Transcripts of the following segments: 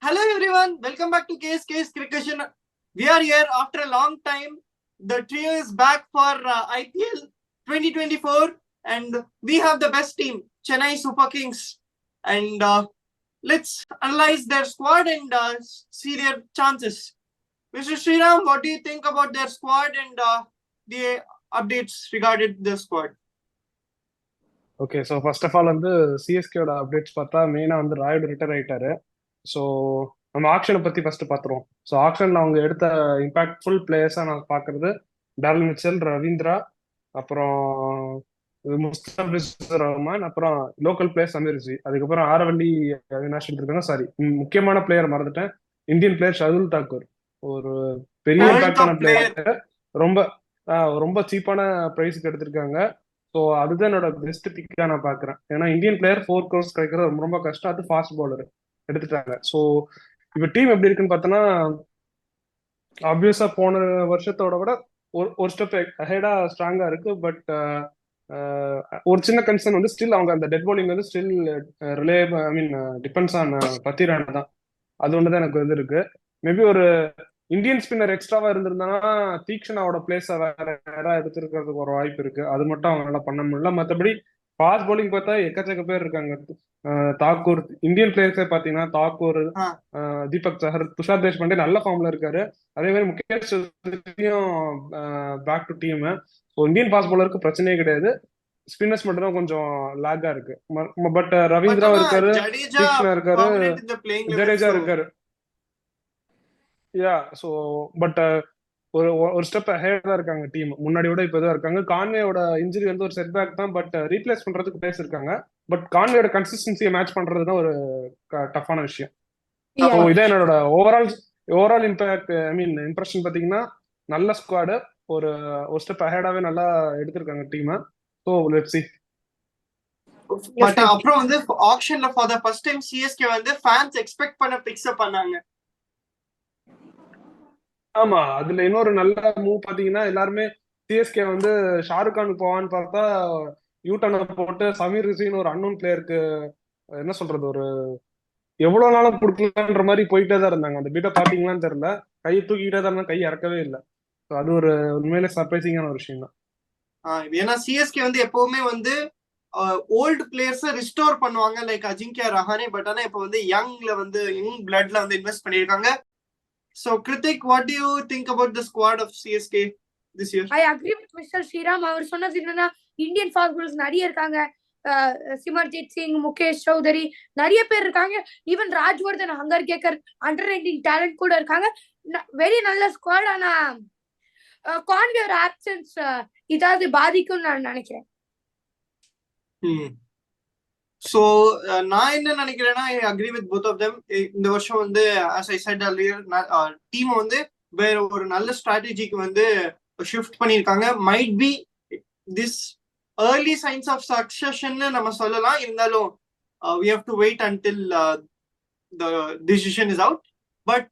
Hello everyone, welcome back to KSK's Cricket. We are here after a long time. The trio is back for IPL 2024 and we have the best team, Chennai Super Kings. And let's analyze their squad and see their chances. Mr. Sriram, what do you think about their squad and the updates regarding the squad? Okay, so first of all வந்து சிஎஸ்கேயோட updates பார்த்தா மெயினாக வந்து Rayudu retire ஆயிட்டாரு. So நம்ம ஆக்ஷனை பற்றி first பார்த்துருவோம். So ஆக்ஷனில் அவங்க எடுத்த இம்பாக்ட்ஃபுல் பிளேயர்ஸாக நான் பார்க்கறது டார்ல் மிச்சல், ரவீந்திரா, அப்புறம் முஸ்தபிசுர் ரஹ்மான், அப்புறம் லோக்கல் பிளேயர் சமீர் ரிஸ்வி, அதுக்கப்புறம் ஆரவல்லி அவினாஷ் இருக்காங்க. சாரி, முக்கியமான பிளேயர் மறந்துட்டேன், இந்தியன் பிளேயர் ஷர்துல் தாக்கூர். ஒரு பெரிய இம்பாக்டான பிளேயர், ரொம்ப ரொம்ப சீப்பான ப்ரைஸுக்கு எடுத்திருக்காங்க. ஸோ அதுதான் என்னோட பெஸ்ட் பிக்கா நான் பாக்குறேன். ஏன்னா இந்தியன் பிளேயர் 4 crores கிடைக்கிறது ரொம்ப ரொம்ப கஷ்டம். அது ஃபாஸ்ட் பவுலர் எடுத்துட்டாங்க. ஸோ இப்போ டீம் எப்படி இருக்குன்னு பார்த்தோன்னா, ஆப்வியஸா போன வருஷத்தோட விட ஒரு ஸ்டெப் ஹெடா ஸ்ட்ராங்கா இருக்கு. பட் ஒரு சின்ன கன்சர்ன் வந்து ஸ்டில் அவங்க அந்த டெட் பவுலிங் வந்து still reliable, I mean depends on Pathirana தான். அது ஒன்று தான் எனக்கு இது இருக்கு. மேபி ஒரு இந்தியன் ஸ்பின்னர் எக்ஸ்ட்ராவா இருந்திருந்தானா தீக்ஷனாவோட பிளேஸை வேற யாராவது எடுத்துருக்கிறதுக்கு ஒரு வாய்ப்பு இருக்கு. அது மட்டும் அவங்களால பண்ண முடியல. மற்றபடி ஃபாஸ்ட் பவுலிங் பார்த்தா எக்கச்சக்க பேர் இருக்காங்க. தாக்கூர், இந்தியன் பிளேயர்ஸே பாத்தீங்கன்னா தாக்கூர், தீபக் சஹர், துஷார் தேஷ்பாண்டே நல்ல ஃபார்ம்ல இருக்காரு. அதே மாதிரி Mukesh back to team. So Indian fast பவுலருக்கு பிரச்சனையே கிடையாது. ஸ்பின்னர்ஸ் மட்டும் தான் கொஞ்சம் லாகா இருக்கு. பட் ரவீந்திரா இருக்காரு, தீக்ஷனா இருக்காரு, ஜடேஜா இருக்காரு. யா, ஸோ பட் ஒரு ஸ்டெப் ஹெட் தான் இருக்காங்க டீம் முன்னாடி விட. இப்போ தான் இருக்காங்க. கான்வேயோட இன்ஜுரி வந்து ஒரு செட் பேக் தான், பட் ரீப்ளேஸ் பண்றதுக்கு பிளேஸ் இருக்காங்க. பட் கான்வேயோட கன்சிஸ்டன்சியை மேட்ச் பண்றது தான் ஒரு டஃப்பான விஷயம். ஸோ இதான் என்னோட ஓவரால் இம்பாக்ட், ஐ மீன் இம்ப்ரெஷன். பார்த்தீங்கன்னா நல்ல ஸ்குவாடு, ஒரு ஸ்டெப் ஹெடாவே நல்லா எடுத்திருக்காங்க டீமை. So let's see. பட் அப்புறம் வந்து ஆக்ஷன்ல for the first time CSK வந்து ஃபேன்ஸ் எக்ஸ்பெக்ட் பண்ண பிக்ஸ் அப் பண்ணாங்க. ஆமா, அதுல இன்னொரு நல்ல மூவ் பாத்தீங்கன்னா, எல்லாருமே சிஎஸ்கே வந்து ஷாருக் கான் போவான்னு பார்த்தா யூட்டர்னை போட்டு சமீர் ரிஸ்வின்னு ஒரு அன்னோன் பிளேயருக்கு என்ன சொல்றது, ஒரு எவ்வளவு நாளும் கொடுக்கலன்ற மாதிரி போயிட்டே தான் இருந்தாங்க. அந்த பீட்டை பாத்தீங்களான்னு தெரியல, கையை தூக்கிட்டே தான் இருந்தா, கை இறக்கவே இல்லை. அது ஒரு உண்மையிலே சர்ப்ரைசிங்கான ஒரு விஷயம் தான். ஏன்னா சிஎஸ்கே வந்து எப்பவுமே வந்து ஓல்டு பிளேயர்ஸை ரிஸ்டோர் பண்ணுவாங்க, லைக் அஜிங்கியா ரஹானே. பட் ஆனா இப்போ வந்து யங்ல வந்து யங் பிளட்ல வந்து இன்வெஸ்ட் பண்ணிருக்காங்க. So Kritik, what do you think about the squad of CSK this year? I agree with Mr. Sriram. அவர் சொன்னது என்னன்னா, இந்தியன் ஃபாஸ்ட் பவுலர்ஸ் நிறைய இருக்காங்க. சிமர்ஜித் சிங், முகேஷ் சௌதரி, நிறைய பேர் இருக்காங்க. Even Rajvardhan, Hangargekar, under 19 talent கூட இருக்காங்க. வெரி நல்ல ஸ்குவாட். ஆனா கான்வேயோட ஆப்சன்ஸ் இதாவது பாதிக்கும் நான் நினைக்கிறேன். ஸோ நான் என்ன நினைக்கிறேன்னா, I agree with both of them. இந்த வருஷம் வந்து as I said earlier, team வந்து வேற ஒரு நல்ல ஸ்ட்ராட்டஜிக்கு வந்து ஷிஃப்ட் பண்ணியிருக்காங்க. Might be this early signs of succession நம்ம சொல்லலாம். இருந்தாலும் we have to wait until the decision is out. But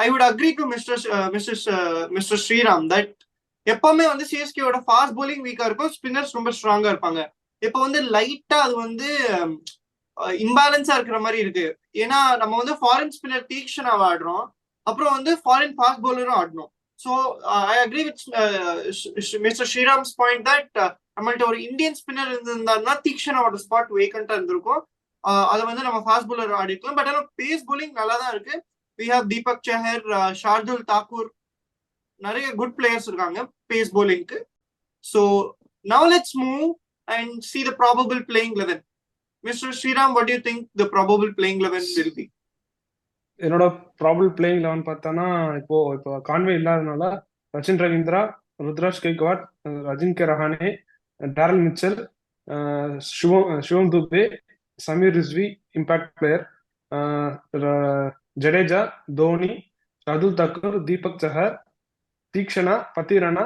I would agree to Mr. Sriram that எப்பவுமே வந்து சிஎஸ்கேவோட ஃபாஸ்ட் bowling வீக்கா இருக்கும், ஸ்பின்னர்ஸ் ரொம்ப ஸ்ட்ராங்கா இருப்பாங்க. இப்ப வந்து லைட்டா அது வந்து இம்பேலன்ஸா இருக்கிற மாதிரி இருக்கு. ஏன்னா நம்ம வந்து ஃபாரின் ஸ்பின்னர் தீக்ஷனா ஆடுறோம், அப்புறம் வந்து ஃபாரின் ஃபாஸ்ட் பவுலரும் ஆடணும். So I agree with mister Sriram's point that நம்மள்ட்ட ஒரு இந்தியன் ஸ்பின்னர் இருந்திருந்தாருன்னா தீக்ஷனாவோட ஸ்பாட் வேக்கண்டா இருந்திருக்கும். அதை வந்து நம்ம ஃபாஸ்ட் பவுலர் ஆடிக்கலாம். பட் ஆனால் பேஸ் bowling நல்லா தான் இருக்கு. வி ஹேவ் தீபக் சஹர், ஷார்துல் தாக்கூர், நிறைய குட் பிளேயர்ஸ் இருக்காங்க பேஸ் bowlingக்கு. So now let's move and see the probable playing 11. Mr. Sriram, what do you think the probable playing 11 will be? என்னோட ப்ராபபிள் பிளேயிங் 11 பார்த்தோன்னா, இப்போ கான்வே இல்லாதனால சச்சின் ரவீந்திரா, ருத்ராஜ் கெய்க்வாட், அஜிங்கியா ரஹானே, டாரல் மிச்சல், சிவம் துபே, சமீர் ரிஸ்வி இம்பாக்ட் பிளேயர், ஜடேஜா, தோனி, ஷர்துல் தாக்கூர், தீபக் சஹர், Theekshana, Pathirana.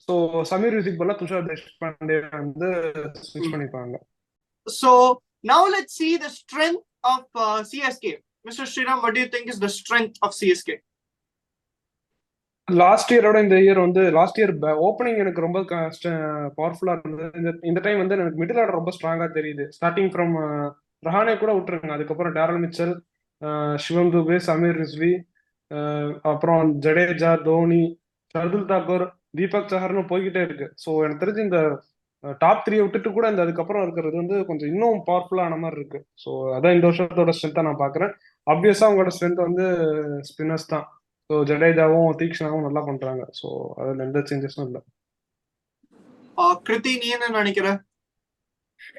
So Sameer ரிஸ்விக்கு பதிலா துஷார் தேஷ்பாண்டே வந்து ஸ்விட்ச் பண்ணிப்பாங்க. So now let's see the strength of CSK. Mr. Sriram, what do you think is the strength of CSK? Last இயரோட இந்த இயர் வந்து, லாஸ்ட் இயர் ஓப்பனிங் எனக்கு ரொம்ப பவர்ஃபுல்லா இருந்தது. இந்த டைம் வந்து எனக்கு மிடில் ஆர்டர் ரொம்ப ஸ்ட்ராங்கா தெரியுது. ஸ்டார்டிங் ஃப்ரம் ரஹானே கூட விட்டுருங்க, அதுக்கப்புறம் டாரல் மிச்சல், சிவம் துபே, சமீர் ரிஸ்வி, அப்புறம் ஜடேஜா, தோனி, ஷர்துல் தாக்கூர், தீபக் சஹர்னு போய்கிட்டே இருக்கு. ஸோ எனக்கு தெரிஞ்சு இந்த டாப் 3 விட்டுட்டு கூட இந்த அதுக்கப்புறம் இருக்கிறது வந்து கொஞ்சம் இன்னும் பவர்ஃபுல்லான மாதிரி இருக்கு. ஸோ அதான் இந்த வருஷத்தோட ஸ்ட்ரென்த்தா நான் பாக்குறேன். ஆப்வியஸா அவங்களோட ஸ்ட்ரென்த் வந்து ஸ்பின்னர்ஸ் தான். ஸோ ஜடேஜாவும் தீக்ஷனாவும் நல்லா பண்றாங்க. ஸோ அதுல எந்த சேஞ்சஸும் இல்லை. கிருத்தி, நீ என்ன நினைக்கிற?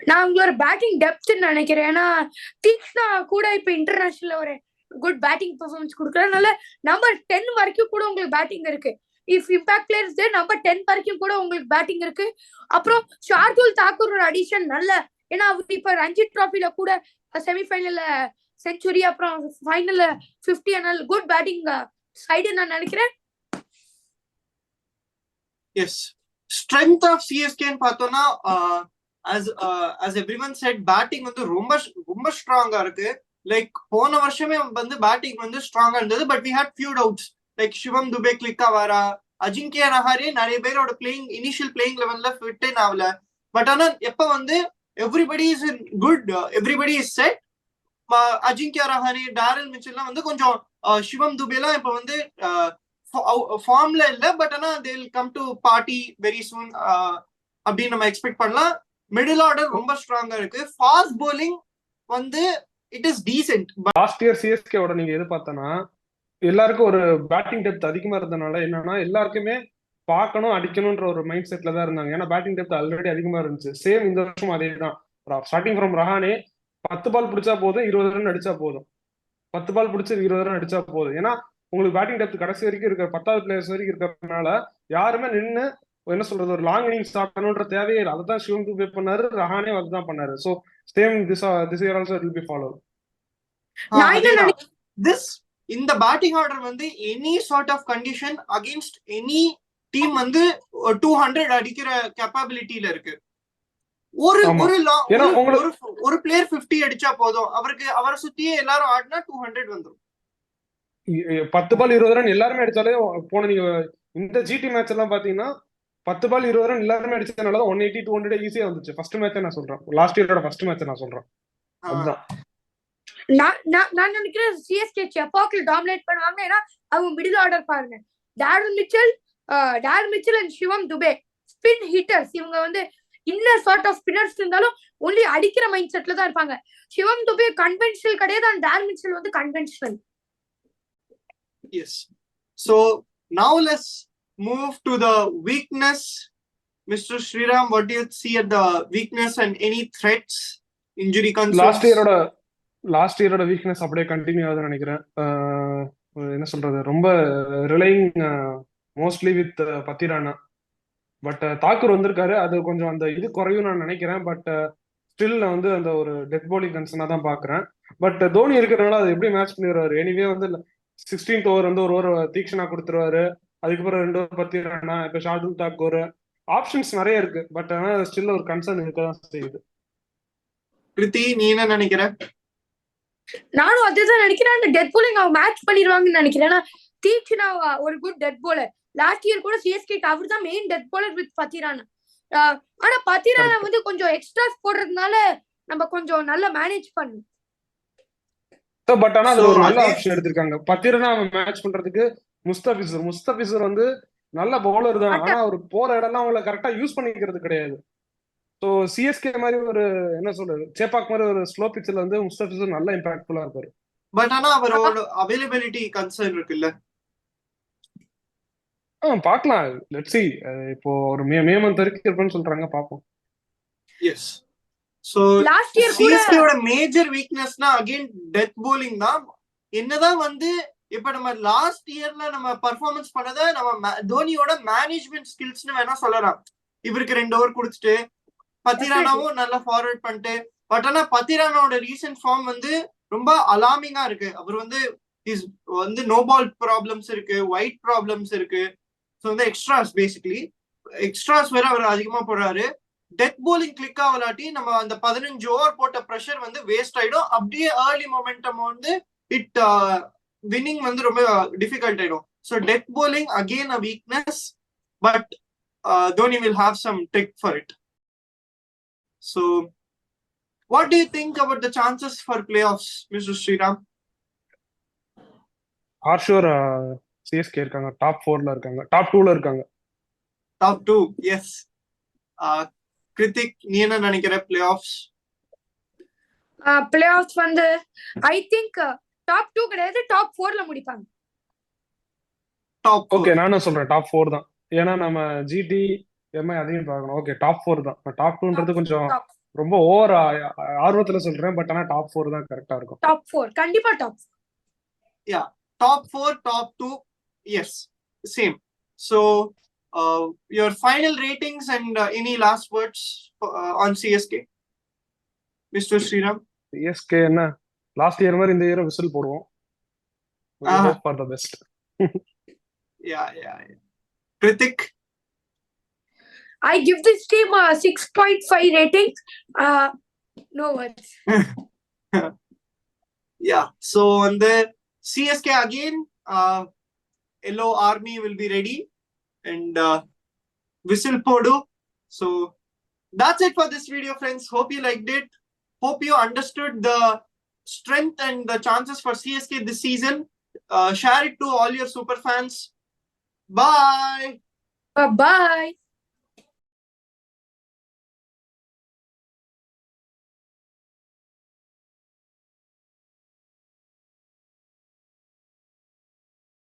நான் உங்களோட பேட்டிங் டெப்த் நினைக்கிறேன். ஏன்னா தீக்ஷனா கூட இப்ப இன்டர்நேஷனல்ல ஒரு குட் பேட்டிங் பெர்ஃபார்மன்ஸ் கொடுக்கறதுனால நம்பர் 10 வரைக்கும் கூட உங்களுக்கு பேட்டிங் இருக்கு. இஃப் இம்பாக்ட் பிளேயர்ஸ் நம்பர் 10 வரைக்கும் கூட உங்களுக்கு பேட்டிங் இருக்கு. அப்புறம் ஷார்துல் தாக்கூரோட அடிஷன் நல்ல, ஏன்னா அவர் இப்ப ரஞ்சி டிராஃபில கூட செமிஃபைனல்ல செஞ்சுரி, அப்புறம் ஃபைனல்ல 50, அதனால குட் பேட்டிங் சைடு நான் நினைக்கிறேன். எஸ், ஸ்ட்ரென்த் ஆஃப் சிஎஸ்கேன்னு பார்த்தோம்னா as everyone said, பேட்டிங் வந்து ரொம்ப ரொம்ப ஸ்ட்ராங்கா இருக்கு. லைக் போன வருஷமே வந்து பேட்டிங் வந்து ஸ்ட்ராங்கா இருந்தது. But we had few doubts. Like Shivam Dube click ஆவாரா, அஜிங்கியா ரஹாரே நிறைய பேரோட பிளேயிங் இனிஷியல் பிளேயிங் லெவல்ல ஃபிட் ஆகல. பட் ஆனா எப்ப வந்து everybody is in good, everybody is set. Ajinkya Rahane, Daryl மிச்சல்லாம் வந்து கொஞ்சம் சிவம் துபேலாம் இப்ப வந்து ஃபார்ம்ல இல்ல. பட் ஆனா they will come to party very soon அப்படின்னு நம்ம எக்ஸ்பெக்ட் பண்ணலாம். மிடில் ஆர்டர் ரொம்ப ஸ்ட்ராங்கா இருக்கு. ஃபாஸ்ட் bowling வந்து it is decent. Last year சிஎஸ்கேவோட நீங்க எது பார்த்தனா எல்லாருக்கும் ஒரு பேட்டிங் டெப்த் அதிகமா இருந்தனால என்னன்னா எல்லாருக்குமே பார்க்கணும் அடிக்கணும்ன்ற ஒரு மைண்ட் செட்ல தான் இருந்தாங்க. ஏன்னா பேட்டிங் டெப்த் ஆல்ரெடி அதிகமா இருந்துச்சு. சேம் இந்த வருஷம் அதே தான். ஸ்டார்டிங் ஃப்ரம் ரஹானே 10 பால் பிடிச்சா போதும், 20 ரன் அடிச்சா போதும். 10 பால் பிடிச்சி 20 ரன் அடிச்சா போதும். ஏன்னா உங்களுக்கு பேட்டிங் டெப்த் கடைசி வரைக்கும் இருக்கிற 10வது பிளேயர்ஸ் வரைக்கும் இருக்கிறதுனால யாருமே நின்று என்ன சொல்றது ஒரு லாங் இன்னிங்ஸ் ஆடணும்ன்ற தேவையே இல்லை. அதுதான் சிவம் துபே பண்ணாரு, ரஹானே அதுதான் பண்ணாரு. So same this year also it will be follow. இந்த பேட்டிங் ஆர்டர் வந்து any sort of condition against any team வந்து 200 அடிக்கிற கேப்பபிலிட்டியில இருக்கு. ஒரு பிளேயர் 50 அடிச்சா போதும், அவரை சுத்தியே எல்லாரும் ஆடினா 200 வந்துடும். 10 பால் 20 ரன் எல்லாருமே அடிச்சாலே போன நீங்க இந்த ஜிடி மேட்ச் எல்லாம் பாத்தீங்கன்னா 10 பால் 20 ரன் எல்லாருமே அடிச்சதுனால 180 200 ஈஸியா வந்துச்சு. ஃபர்ஸ்ட் மேட்ச் நான் சொல்றேன், லாஸ்ட் இயரோட ஃபர்ஸ்ட் மேட்ச் நான் சொல்றேன். அதுதான் நான் நினைக்கிறேன் சிஎஸ்கே செப்பாக்ல டாமினேட் பண்ணுவாங்க. ஏன்னா அவங்க மிடில் ஆர்டர் பாருங்க, Daryl Mitchell and Shivam Dube spin hitters. இவங்க வந்து இன்னர் சார்ட் ஆஃப் ஸ்பின்னர்ஸ் இருந்தாலும் ஒன்லி அடிக்கிற மைண்ட் செட்ல தான் இருப்பாங்க. சிவம் துபே கன்வென்ஷனல் கிடையாது, அண்ட் டாரல் மிச்சல் வந்து conventional. Yes. So now let's move to the weakness. Mr. Sriram, what do you see at the weakness and any threats, injury concerns? Last இயரோட weakness அப்படியே continue ஆகுதுன்னு நினைக்கிறேன். என்ன சொல்றது, ரொம்ப relying mostly with Pathirana. But Thakur வந்திருக்காரு, அது கொஞ்சம் அந்த இது குறையும் நான் நினைக்கிறேன். பட் ஸ்டில் வந்து அந்த ஒரு டெத் பவுலிங் கன்சர்னா தான் பாக்குறேன். பட் தோனி இருக்கிறதுனால அது எப்படி மேட்ச் பண்ணிடுவாரு. எனிவே வந்து 16th ஓவர் வந்து ஒரு தீக்ஷனா கொடுத்துருவாரு. அதுக்கப்புறம் 2 ஓவர் பத்திரானா, இப்ப ஷார்துல் தாக்கூர், ஆப்ஷன்ஸ் நிறைய இருக்கு. பட் ஆனா ஸ்டில் ஒரு கன்சர்ன் இருக்கதான் செய்யுது. கிருத்தி, நீ என்ன நினைக்கிற? நானும் அதுதான் நினைக்கிறேன். அந்த டெத் போலிங் அவங்க மேட்ச் பண்ணிடுவாங்கன்னு நினைக்கிறேன். ஏன்னா தீக்ஷனா ஒரு good death bowler. Last year கூட சிஎஸ்கேக்கு அவர் தான் main death bowler with Pathirana. ஆனா பத்திரானா வந்து கொஞ்சம் எக்ஸ்ட்ராஸ் போடுறதுனால நம்ம கொஞ்சம் நல்லா மேனேஜ் பண்ணணும். பட் ஆனா அது ஒரு நல்ல ஆப்ஷன் எடுத்திருக்காங்க பத்திரானா மேட்ச் பண்றதுக்கு. முஸ்தபிசர் வந்து நல்ல பவுலர் தான், ஆனா அவர் போற இடம்லாம் அவங்கள கரெக்டா யூஸ் பண்ணிக்கிறது கிடையாது. ஸோ சிஎஸ்கே மாதிரி ஒரு என்ன சொல்றது, சேப்பாக் மாதிரி ஒரு ஸ்லோ பிட்ச்ல வந்து முஸ்தபிசர் நல்ல இம்பாக்ட்ஃபுல்லா இருப்பாரு. பட் ஆனா அவரோட அவைலபிலிட்டி கன்சர்ன் இருக்குல்ல. பார்க்கலாம், லெட்ஸ் see. இப்போ ஒரு மே மந்த் வரைக்கும் இருப்பேன்னு சொல்றாங்க, பாப்போம். எஸ். சோ சிஎஸ்கேவோட மேஜர் வீக்னஸ்னா அகைன் டெத் bowling தான். என்னதான் வந்து இப்ப நம்ம லாஸ்ட் இயர்ல நம்ம பர்ஃபார்மன்ஸ் பண்ணத நம்ம தோனியோட மேனேஜ்மெண்ட் ஸ்கில்ஸ்னு வேணா சொல்லலாம். இவருக்கு 2 ஓவர் கொடுத்துட்டு பத்திரானாவும் நல்லா ஃபார்வர்ட் பண்ணிட்டு. பட் ஆனா பத்திரானாவோட ரீசன்ட் ஃபார்ம் வந்து ரொம்ப அலார்மிங்கா இருக்கு. அவர் வந்து நோ பால் ப்ராப்ளம்ஸ் இருக்கு, ஒயிட் ப்ராப்ளம்ஸ் இருக்கு. ஸோ வந்து எக்ஸ்ட்ராஸ் வேற அவர் அதிகமா போடுறாரு. டெத் bowling கிளிக் ஆகலாட்டி நம்ம அந்த 15 ஓவர் போட்ட ப்ரெஷர் வந்து வேஸ்ட் ஆயிடும். அப்படியே ஏர்லி மொமெண்டம் வந்து வின்னிங் வந்து ரொம்ப டிஃபிகல்ட் ஆயிடும். So death bowling again a weakness, but Dhoni will have some trick for it. So what do you think about the chances for playoffs, Mr. Sriram? For sure CSK இருக்காங்க, top 4ல இருக்காங்க, top 2ல இருக்காங்க. Top 2, S. Hrithik, நீ என்ன நினைக்கிற play of? Play of வந்து I think top 2 கிடையாது, top 4ல முடிப்பாங்க. Top okay, நானும் சொல்றேன் டாப் 4 தான். ஏன்னா நம்ம ஜிடி எம்ஐ அதையும் பார்க்கணும். ஓகே, டாப் 4 தான். டாப் 2ன்றது கொஞ்சம் டாப் ரொம்ப ஓவர் ஆர்வத்துல சொல்றேன், பட் ஆனா டாப் 4 தான் கரெக்டா இருக்கும். டாப் 4 கண்டிப்பா top. Yeah, top 4, top 2, yes, same. So your final ratings and any last words on CSK, Mr. Sriram? CSK என்ன லாஸ்ட் இயர் மாதிரி இந்த இயர் விசில் போடுவோம். Hope for the best. Yeah. Kritik? I give this team a 6.5 rating. No words. Yeah, so on the CSK again, Yellow Army will be ready and whistle podu. So that's it for this video, friends. Hope you liked it. Hope you understood the strength and the chances for CSK this season. Share it to all your super fans. Bye. Bye.